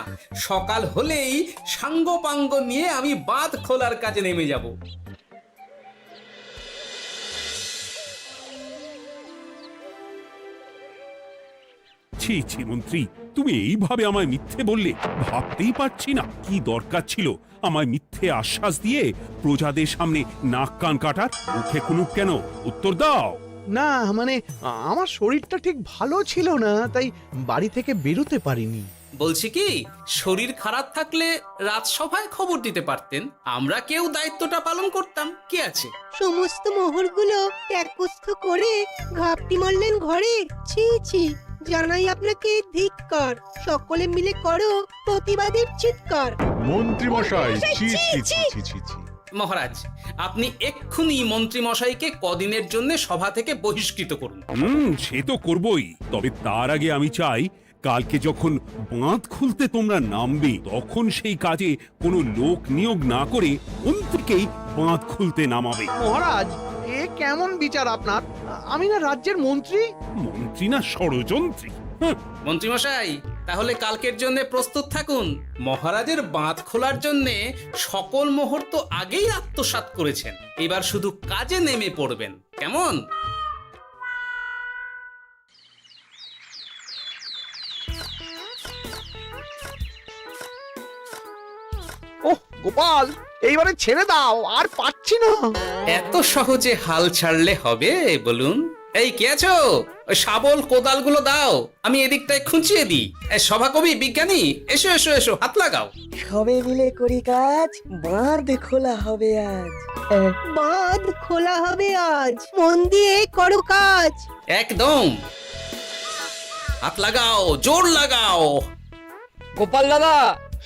সকাল হলেই সাঙ্গ পাঙ্গ নিয়ে আমি বাঁধ খোলার কাজে নেমে যাব। ছি ছি মন্ত্রী, তুমি এইভাবে আমায় মিথ্যে বললে, ভাবতেই পারছি না কি দরকার ছিল আমায় মিথ্যে আশ্বাস দিয়ে প্রজাদের সামনে নাক কান কাটার। মুখে কুলুপ কেন? উত্তর দাও। না মানে আমার শরীরটা ঠিক ভালো ছিল না, তাই বাড়ি থেকে বেরোতে পারিনি। বলছি কি, শরীর খারাপ থাকলে রাজসভায় খবর দিতে পারতেন, আমরা কেউ দায়িত্বটা পালন করতাম। কি আছে? সমস্ত মোহরগুলো একস্থ করে ঘাপটি মারলেন ঘরে। ছি ছি, জানাই আপনাকে ধিক্কার। সকলে মিলে করো প্রতিবাদের চিৎকার। মন্ত্রী মশাই, ছি ছি ছি ছি ছি ছি। মহারাজ, আপনি এক্ষুনি মন্ত্রী মশাইকে কদিনের জন্য সভা থেকে বহিষ্কৃত করুন। সে তো করবই, তবে তার আগে আমি চাই কালকে যখন বাঁধ খুলতে তোমরা নামবে, তখন সেই কাজে কোনো লোক নিয়োগ না করে মন্ত্রীকেই বাঁধ খুলতে নামাবে। মহারাজ, এ কেমন বিচার আপনার? আমি না রাজ্যের মন্ত্রী। মন্ত্রী না ষড়যন্ত্রী। মন্ত্রী মশাই, তাহলে কালকের জন্য প্রস্তুত থাকুন। মহারাজের বাঁধ খোলার জন্য সকল মোহর তো আগেই আত্মসাৎ করেছেন, এবার শুধু কাজে নেমে পড়বেন। কেমন? ওহ গোপাল, এইবারে ছেড়ে দাও, আর পাচ্ছি না। এত সহজে হাল ছাড়লে হবে বলুন? এই কে আছো? ওই শাবল কোদালগুলো দাও, আমি এদিকটায় খুঁচিয়ে দিই। সভাকবি, বিজ্ঞানী, এসো এসো এসো, হাত লাগাও। সবে মিলে করি কাজ, বাঁধ খোলা হবে আজ। বাঁধ খোলা হবে আজ, মন দিয়ে করো কাজ। একদম, হাত লাগাও, জোর লাগাও। গোপাল দাদা,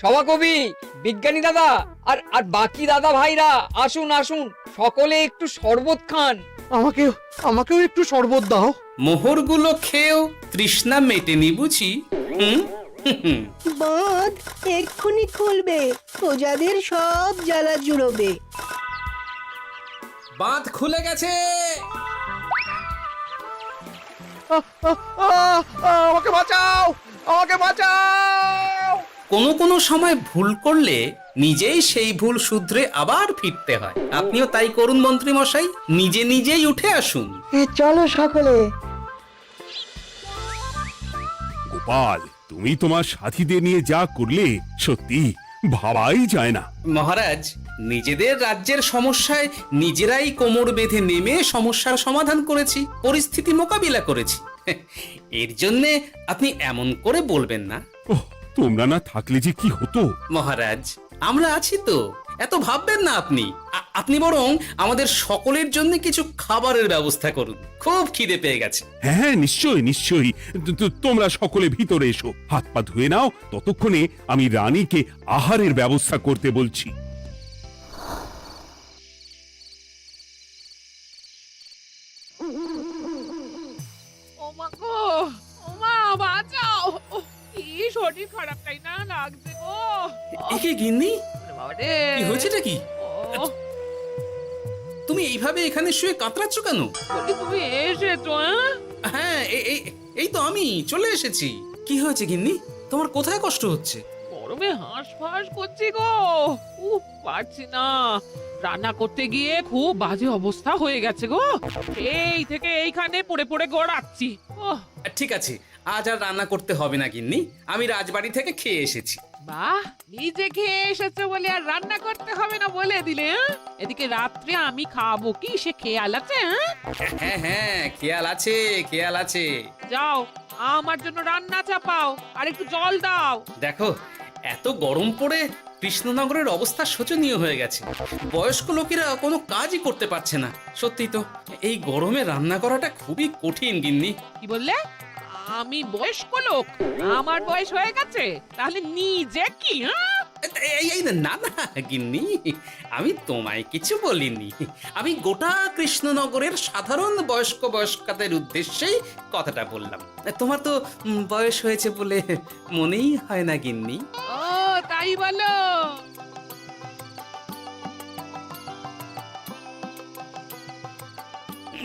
সভাকবি, বিজ্ঞানী দাদা আর আর বাকি দাদা ভাইরা আসুন আসুন, সকলে একটু শরবত খান। আমাকেও একটু শরবত দাও। মোহরগুলো খেয়েও তৃষ্ণা মেটেনি বুঝি? বাঁধ এক্ষুনি খুলবে, প্রজাদের সব জ্বালা জুড়বে। বাঁধ খুলে গেছে। আমাকে বাঁচাও, আমাকে বাঁচাও। কোনো সময় ভুল করলে নিজেই সেই ভুল শুধরে আবার ফিরতে হয়। আপনিও তাই করুন মন্ত্রী মশাই, নিজেই উঠে আসুন। চলো সকলে। গোপাল, তুমি তোমার সাথীদের নিয়ে যা করলে সত্যি ভাবাই যায় না। মহারাজ, নিজেদের রাজ্যের সমস্যায় নিজেরাই কোমর বেঁধে নেমে সমস্যার সমাধান করেছি, পরিস্থিতি মোকাবিলা করেছি। এর জন্যে আপনি এমন করে বলবেন না। তোমরা না থাকলে যে কি হতো। মহারাজ, আমরা আছি তো, এত ভাববেন না আপনি। আপনি বরং আমাদের সকলের জন্য কিছু খাবারের ব্যবস্থা করুন, খুব খিদে পেয়ে গেছে। হ্যাঁ নিশ্চয়ই নিশ্চয়ই, তোমরা সকলে ভিতরে এসো, হাত পা ধুয়ে নাও, ততক্ষণে আমি রানীকে আহারের ব্যবস্থা করতে বলছি। ওমা গো, ওমা বাঁচাও, কি শরীর খারাপটাই না লাগছে গো। একে গিন্নি, বাবারে, কি হয়েছেটা কি? তুমি এইভাবে এখানে শুয়ে কাতরাচ্ছ কেন? তুমি এসেছো? হ্যাঁ, এই তো আমি চলে এসেছি। কি হয়েছে গিন্নি? তোমার কোথায় কষ্ট হচ্ছে? গরমে হাঁসফাঁস করছি গো, পারছি না। রান্না করতে গিয়ে খুব বাজে অবস্থা হয়ে গেছে গো, এই থেকে এইখানে পড়ে পড়ে গড়াচ্ছি। ঠিক আছে, আজ আর রান্না করতে হবে না গিন্নি, আমি রাজবাড়ি থেকে খেয়ে এসেছি। বাহ, নিজে খেয়ে এসেছো বলে আর রান্না করতে হবে না বলে দিলে? এদিকে রাত্রে আমি খাবো কি, সে খেয়াল আছে? হ্যাঁ, খেয়াল আছে, খেয়াল আছে। যাও, আমার জন্য রান্না চাপাও আর একটু জল দাও। দেখো, এত গরম পড়ে কৃষ্ণনগরের অবস্থা শোচনীয় হয়ে গেছে। বয়স্ক লোকেরা কোনো কাজই করতে পারছে না। সত্যি তো এই গরমে রান্না করাটা খুবই কঠিন গিন্নি। কি বললে? আমি বয়স্ক লোক? আমার বয়স হয়ে গেছে, তাহলে নিজে কি? এই না না গিন্নি, আমি তোমায় কিছু বলিনি। আমি গোটা কৃষ্ণনগরের সাধারণ বয়স্কাদের উদ্দেশ্যেই কথাটা বললাম। তোমার তো বয়স হয়েছে বলে মনেই হয় না গিন্নি। ও তাই বলো?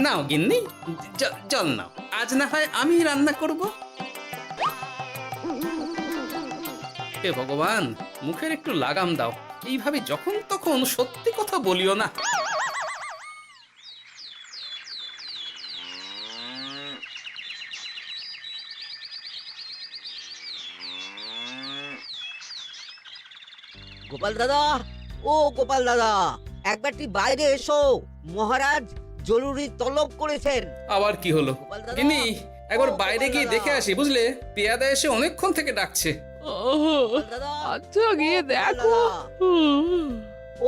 নাও গিন্নি, জল নাও। আজ না হয় আমি রান্না করব। হে ভগবান, মুখের একটু লাগাম দাও। এইভাবে যখন তখন সত্যি কথা বলিও না। গোপাল দাদা, ও গোপাল দাদা, একবারটি বাইরে এসো। মহারাজ জরুরি তলব করেছেন। আবার কি হলো দাদা, গিন্নি? একবার ও, বাইরে গিয়ে দাদা। দেখে আসি, বুঝলে? পেয়াদা এসে অনেকক্ষণ থেকে ডাকছে। গোপাল দাদা, আচ্ছা গিয়ে গোপাল দেখো। দাদা।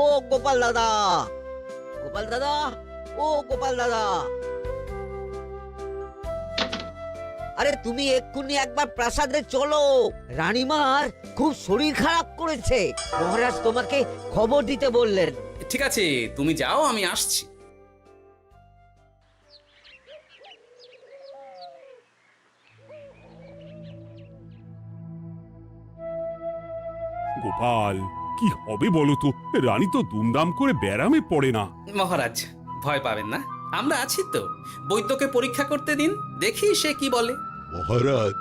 ও গোপাল দাদা, গোপাল দাদা, ও গোপাল দাদা, আরে তুমি এক্ষুনি একবার প্রাসাদে চলো। রানীমার খুব শরীর খারাপ করেছে, মহারাজ তোমাকে খবর দিতে বললেন। ঠিক আছে, তুমি যাও, আমি আসছি। গোপাল, কি হবে বলো তো? রানী তো দুমদাম করে ব্যারামে পড়ে না। মহারাজ ভয় পাবেন না, আমরা আছি তো। বৈদ্যকে পরীক্ষা করতে দিন, দেখি সে কি বলে। মহারাজ,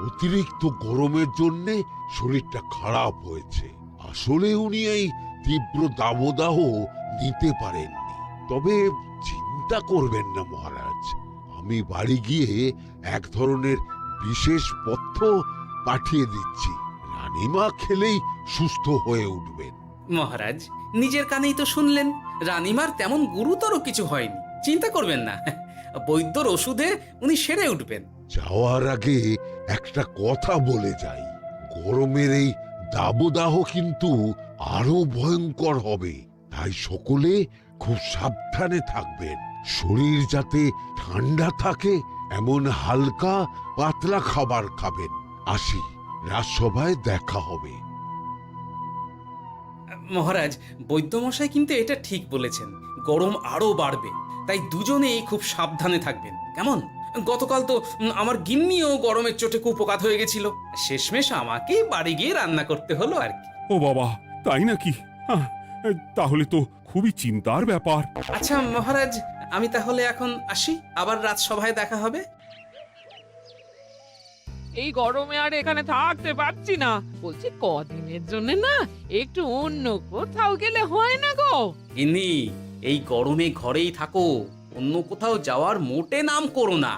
অতিরিক্ত গরমের জন্য শরীরটা খারাপ হয়েছে। আসলে উনি এই তীব্র দাবদাহ নিতে পারেননি। তবে চিন্তা করবেন না মহারাজ, আমি বাড়ি গিয়ে এক ধরনের বিশেষ পথ্য পাঠিয়ে দিচ্ছি। রানীমা খেলেই সুস্থ হয়ে উঠবেন। মহারাজ নিজের কানেই তো শুনলেন, রানীমার তেমন গুরুতর কিছু হয়নি। চিন্তা করবেন না, বৈদ্যর ওষুধে উনি সেরে উঠবেন। যাওয়ার আগে একটা কথা বলে যাই, গরমের এই দাবদাহ কিন্তু আরো ভয়ঙ্কর হবে। তাই সকলে খুব সাবধানে থাকবেন। শরীর যাতে ঠান্ডা থাকে এমন হালকা পাতলা খাবার খাবেন। আসি, রাজসভায় দেখা হবে। মহারাজ, বৈদ্যমশাই কিন্তু এটা ঠিক বলেছেন, গরম আরো বাড়বে। তাই দুজনেই খুব সাবধানে থাকবেন, কেমন? গতকাল তো আমার গিন্নিও গরমের চোটে কুপকাত হয়ে গেছিল। শেষমেশ আমাকে বাড়ি গিয়ে রান্না করতে হলো আর কি। ও বাবা, তাই নাকি? তাহলে তো খুবই চিন্তার ব্যাপার। আচ্ছা মহারাজ, আমি তাহলে এখন আসি, আবার রাজসভায় দেখা হবে। এই গরমে আর এখানে থাকতে পারছি না। বলছি কদিনের জন্য না একটু অন্য কোথাও গেলে হয় না গো? গিন্নি, এই গরমে ঘরেই থাকো, অন্য কোথাও যাওয়ার মোটে নাম করো না।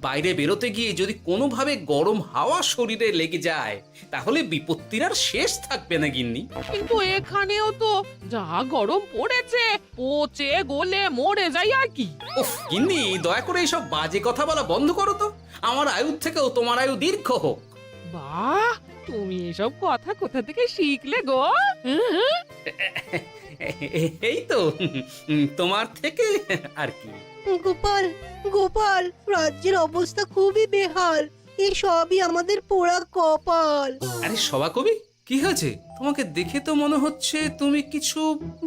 বাইরে বেরোতে গিয়ে যদি কোনোভাবে গরম হাওয়া শরীরে লেগে যায় তাহলে বিপত্তির আর শেষ থাকবে না গিন্নি। কিন্তু এখানেও তো যা গরম পড়েছে, পচে গলে মরে যাই আর কি। উফ গিন্নি, দয়া করে এইসব বাজে কথা বলা বন্ধ করো তো। আমার আয়ুর থেকেও তোমার আয়ু দীর্ঘ হোক। বাহ, তুমি এসব কথা কোথা থেকে শিখলে গো? এই তো তোমার থেকে আর কি। গোপাল, গোপাল, রাজ্যের অবস্থা খুবই বেহাল। এই সবই আমাদের পোড়া কপাল। আরে সভাকবি, কি হয়েছে? তোমাকে দেখে তো মনে হচ্ছে তুমি কিছু...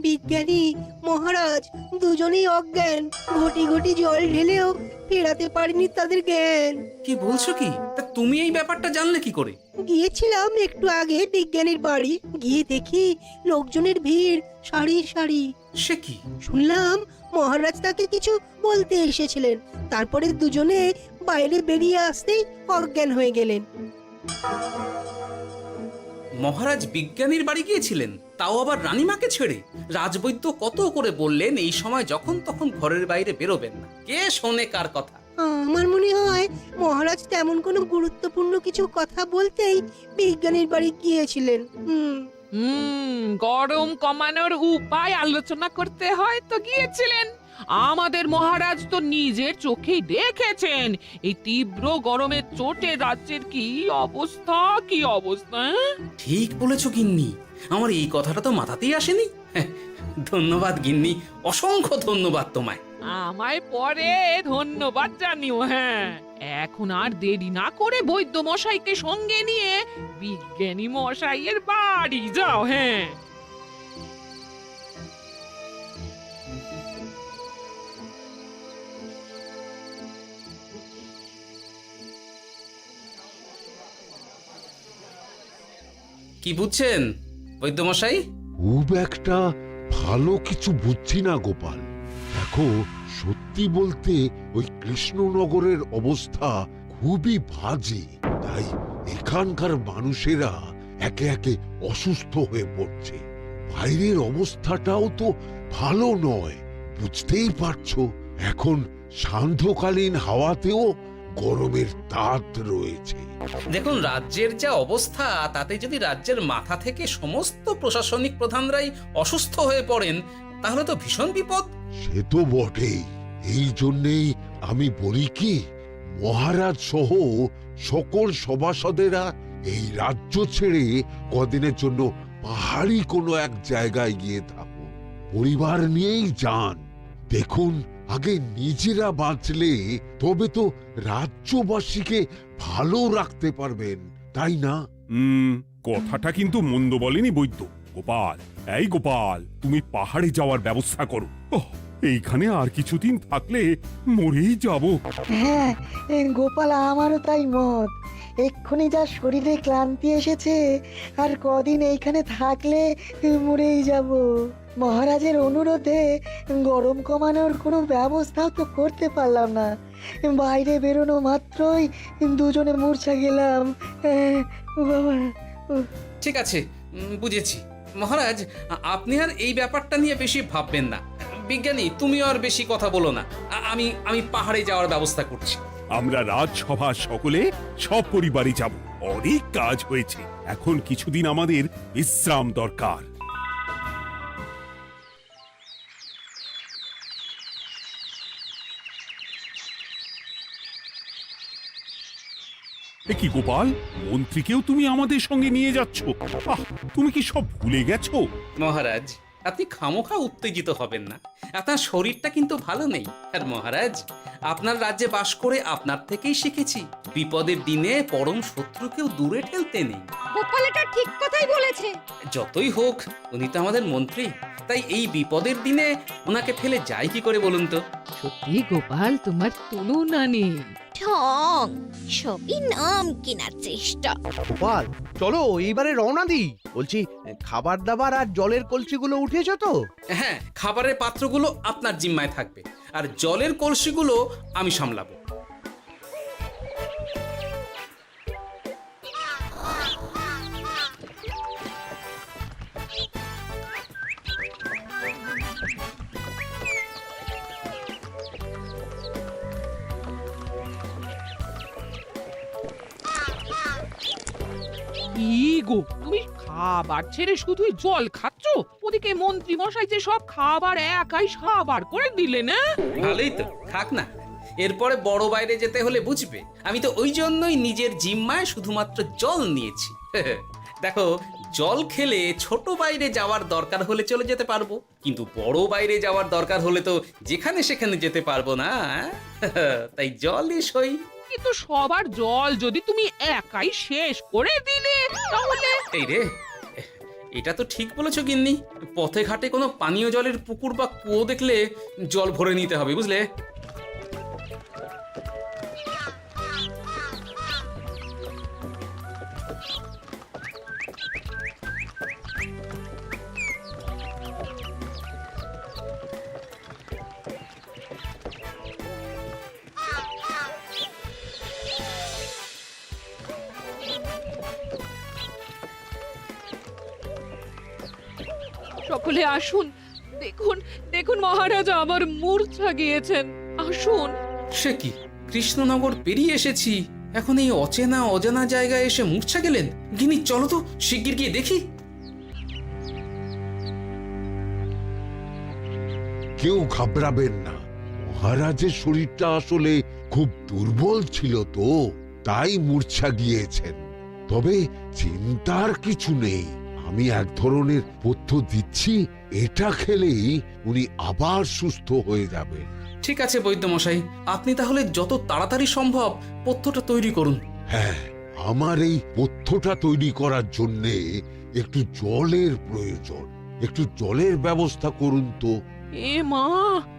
বিজ্ঞানী মহারাজ দুজনেই অজ্ঞান। ঘটি ঘটি জল ঢেলেও ফেরাতে পারেনি তাদের জ্ঞান। কি বলছো কি? তা তুমি এই ব্যাপারটা জানলে কি করে? গিয়েছিলাম একটু আগে বিজ্ঞানীর বাড়ি, গিয়ে দেখি লোকজনের ভিড় সারি সারি। সে কি? শুনলাম মহারাজ তাকে কিছু বলতে এসেছিলেন, তারপরে দুজনে বাইরে বেরিয়ে আসতেই অজ্ঞান হয়ে গেলেন। মহারাজ বিজ্ঞানীর বাড়ি গিয়েছিলেন, তাও আবার রানীমাকে ছেড়ে? রাজবৈদ্য কত করে বললেন এই সময় যখন তখন ঘরের বাইরে বেরোবেন না। কে শোনে কার কথা? আমার মনে হয় মহারাজ তেমন কোনো গুরুত্বপূর্ণ কিছু কথা বলতেই বিজ্ঞানীর বাড়ি গিয়েছিলেন। গরম কমানোর উপায় আলোচনা করতে হয় তো গিয়েছিলেন। আমাদের মহারাজ তো নিজের চোখেই দেখেছেন এই তীব্র গরমের চোটে রাজ্যের কি অবস্থা কি অবস্থা। ঠিক বলেছো গিন্নি, আমার এই কথাটা তো মাথাতেই আসেনি। ধন্যবাদ গিন্নি, অসংখ্য ধন্যবাদ তোমায়। আমায় পরে ধন্যবাদ জানিও। হ্যাঁ, এখন আর দেরি না করে বৈদ্য মশাইকে সঙ্গে নিয়ে বিজ্ঞানী মশাইয়ের বাড়ি যাও। হ্যাঁ, কি বুঝছেন বৈদ্যমশাই? খুব একটা ভালো কিছু বুঝছি না গোপাল। দেখো, সত্যি বলতে ওই কৃষ্ণনগরের অবস্থা খুবই বাজে। তাই এখানকার মানুষেরা একে একে অসুস্থ হয়ে পড়ছে। বাইরের অবস্থাটাও তো ভালো নয়, বুঝতেই পারছো। এখন সান্ধ্যকালীন হাওয়াতেও গরমের তাত রয়েছে। দেখুন, রাজ্যের যা অবস্থা, তাতে যদি রাজ্যের মাথা থেকে সমস্ত প্রশাসনিক প্রধানরাই অসুস্থ হয়ে পড়েন, তাহলে তো ভীষণ বিপদ। সে তো বটেই। এই জন্যেই আমি বলি কি, মহারাজ সহ সকল সভাসদেরা এই রাজ্য ছেড়ে কদিনের জন্য পাহাড়ি কোনো এক জায়গায় গিয়ে থাকুন, পরিবার নিয়েই যান। দেখুন, আগে নিজেরা বাঁচলে তবে তো রাজ্যবাসীকে ভালো রাখতে পারবেন, তাই না? কথাটা কিন্তু মন্দ বলেনি বৈদ্য। গোপাল, এই গোপাল, তুমি পাহাড়ে যাওয়ার ব্যবস্থা করো। এইখানে আর কিছুদিন থাকলে মরেই যাব। হ্যাঁ গোপাল, আমারও তাই মত। এক্ষুনি যা শরীরে ক্লান্তি এসেছে, আর কদিন এইখানে থাকলে মরেই যাব। মহারাজের অনুরোধে গরম কমানোর কোনো ব্যবস্থাও তো করতে পারলাম না। বাইরে বেরোনো মাত্রই দুজনে মূর্ছা গেলাম। বাবা, ঠিক আছে, বুঝেছি। মহারাজ, আপনি আর এই ব্যাপারটা নিয়ে বেশি ভাববেন না। বিজ্ঞানী, তুমিও আর বেশি কথা বলো না। আমি পাহাড়ে যাওয়ার ব্যবস্থা করছি। আমরা রাজসভা সকলে সব পরিবারে যাব। অনেক কাজ হয়েছে, এখন কিছুদিন আমাদের বিশ্রাম দরকার। কি গোপাল, মন্ত্রীকেও তুমি আমাদের সঙ্গে নিয়ে যাচ্ছ? তুমি কি সব ভুলে গেছো? মহারাজ, আপনি খামোখা উত্তেজিত হবেন না। আপনার শরীরটা কিন্তু ভালো নেই। আর মহারাজ, আপনার রাজ্যে বাস করে আপনার থেকেই শিখেছি, বিপদের দিনে পরম শত্রুকেও দূরে ঠেলতে নেই। গোপাল এটা ঠিক কথাই বলেছে। যতই হোক, উনি তো আমাদের মন্ত্রী, তাই এই বিপদের দিনে ওনাকে ফেলে যায় কি করে বলুন তো? সত্যি গোপাল, তোমার তুলনা নেই। ঠং, সবই নাম কেনার চেষ্টা। গোপাল, চলো এইবারে রওনা দিই। বলছি, খাবার দাবার আর জলের কলসিগুলো উঠেছো তো? হ্যাঁ, খাবারের পাত্রগুলো আপনার জিম্মায় থাকবে, আর জলের কলসিগুলো আমি সামলাবো। কি গো, তুমি খাবার ছেড়ে শুধুই জল খাচ্ছ? ওদিকে মন্ত্রী মশাই যে সব খাবার একাই সাবার করে দিলে না? ভালোই তো, থাক না। এরপরে বড় বাইরে যেতে হলে বুঝবে। আমি তো ওই জন্যই নিজের জিম্মায় শুধুমাত্র জল নিয়েছি। দেখো, জল খেলে ছোট বাইরে যাওয়ার দরকার হলে চলে যেতে পারবো, কিন্তু বড় বাইরে যাওয়ার দরকার হলে তো যেখানে সেখানে যেতে পারবো না। তাই জলই সই। কিন্তু সবার জল যদি তুমি একাই শেষ করে দিলে, তাহলে? এই রে, এটা তো ঠিক বলেছো গিন্নি। পথে ঘাটে কোনো পানীয় জলের পুকুর বা কুয়ো দেখলে জল ভরে নিতে হবে, বুঝলে? সকলে আসুন, দেখুন দেখুন, মহারাজ আমার মূর্ছা গিয়েছেন। আসুন। সে কি, কৃষ্ণনগর পেরিয়ে এসেছি, এখন এই অচেনা অজানা জায়গায় এসে মূর্ছা গেলেন? গিন্নি, চলো তো শিগগির গিয়ে দেখি। কেউ ঘাবড়াবেন না। মহারাজের শরীরটা আসলে খুব দুর্বল ছিল তো, তাই মূর্ছা গিয়েছেন। তবে চিন্তার কিছু নেই, আমি এক ধরনের পথ্য দিচ্ছি, এটা খেলেই উনি আবার সুস্থ হয়ে যাবেন। ঠিক আছে বৈদ্যমশাই, আপনি তাহলে যত তাড়াতাড়ি সম্ভব পথ্যটা তৈরি করুন। হ্যাঁ, আমার এই পথ্যটা তৈরি করার জন্যে একটু জলের প্রয়োজন। একটু জলের ব্যবস্থা করুন তো। এ মা,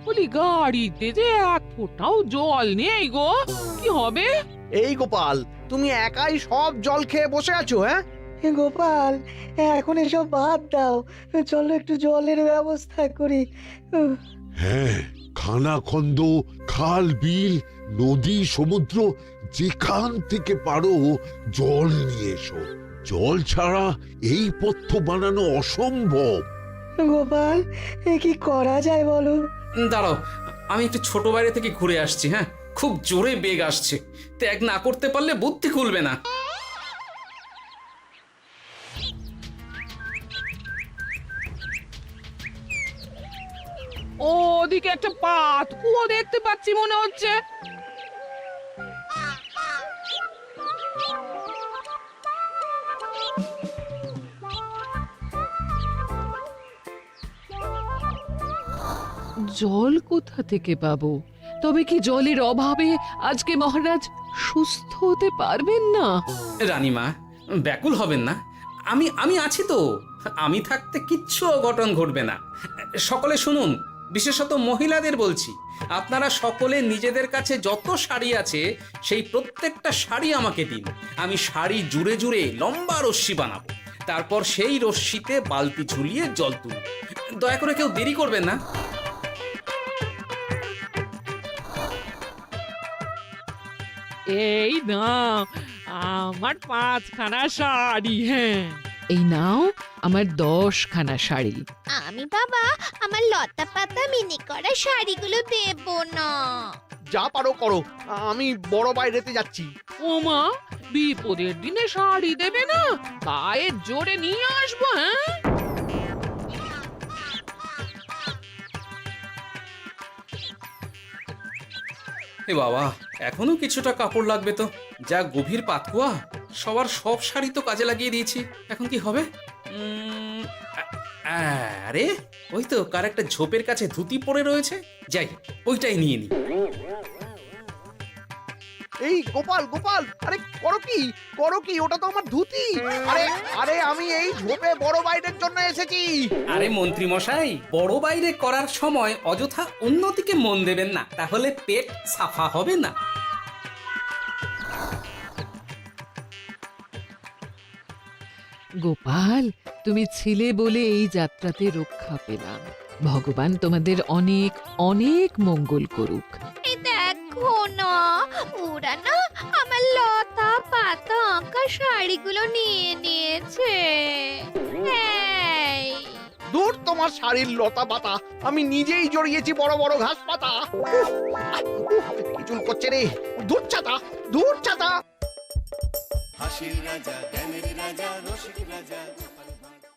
বলি গাড়িতে যে এক ফোঁটাও জল নেই গো, কি হবে? এই গোপাল, তুমি একাই সব জল খেয়ে বসে আছো? হ্যাঁ গোপাল, এখন এসব বাদ দাও, চলো একটু জলের ব্যবস্থা করি। হ্যাঁ, খানাখন্দ, খাল বিল, নদী, সমুদ্র, যেখান থেকে পারো জল নিয়ে এসো। জল ছাড়া এই পথ্য বানানো অসম্ভব। গোপাল, এ কি করা যায় বলো? দাঁড়াও, আমি একটু ছোট বাইরে থেকে ঘুরে আসছি। হ্যাঁ, খুব জোরে বেগ আসছে, ত্যাগ না করতে পারলে বুদ্ধি খুলবে না। ওদিকে একটা পাত কুয়ো দেখতে পাচ্ছি মনে হচ্ছে। জল কোথা থেকে পাবো? তবে কি জলের অভাবে আজকে মহারাজ সুস্থ হতে পারবেন না? রানীমা, ব্যাকুল হবেন না, আমি আছি তো। আমি থাকতে কিচ্ছু অঘটন ঘটবে না। সকলে শুনুন, বিশেষত মহিলাদের বলছি, আপনারা সকলে নিজেদের কাছে যত শাড়ি আছে সেই প্রত্যেকটা শাড়ি আমাকে দিন। আমি শাড়ি জুড়ে জুড়ে লম্বা রশ্মি বানাবো, তারপর সেই রশ্মিতে বালতি ঝুলিয়ে জল তুলব। দয়া করে কেউ দেরি করবেন না। এই নাও আমার 5খানা শাড়ি। হ্যাঁ, এই নাও আমার 10খানা শাড়ি। আমি বাবা আমার লতা পাতা মিনি করা শাড়িগুলো দেব না। যা পারো করো, আমি বড় বাইরেতে যাচ্ছি। ও মা, বিপদের দিনে শাড়ি দেবে না? গায়ের জোরে নিয়ে আসবো। হ্যাঁ, এ বাবা, এখনো কিছুটা কাপড় লাগবে তো। যা গভীর পাতকুয়া, সবার সব শাড়ি তো কাজে লাগিয়ে দিয়েছি, এখন কি হবে? আরে ওই তো কার একটা ঝোপের কাছে ধুতি পড়ে রয়েছে, যাই ওইটাই নিয়ে নি। এই গোপাল, গোপাল, আরে করো কি, ওটা তো আমার ধুতি। আরে আরে আমি এই ঝোপে বড় বাইরের জন্য এসেছি। আরে মন্ত্রী মশাই, বড় বাইরে করার সময় অযথা অন্যদিকে মন দেবেন না, তাহলে পেট সাফা হবে না। গোপাল, তুমি ছিলে বলে এই যাত্রাতে রক্ষা পেলাম। ভগবান তোমাদের অনেক অনেক মঙ্গল করুক। এই দেখো না, ওরা না আমার লতা পাতা আঁকা শাড়িগুলো নিয়ে নিয়েছে। এই দূর তোমার শাড়ির লতা পাতা, আমি নিজেই জড়িয়েছি বড় বড় ঘাস পাতা। চুল করছে রে, দূর ছাতা। হাসির রাজা জ্ঞানের রাজা রসিক রাজা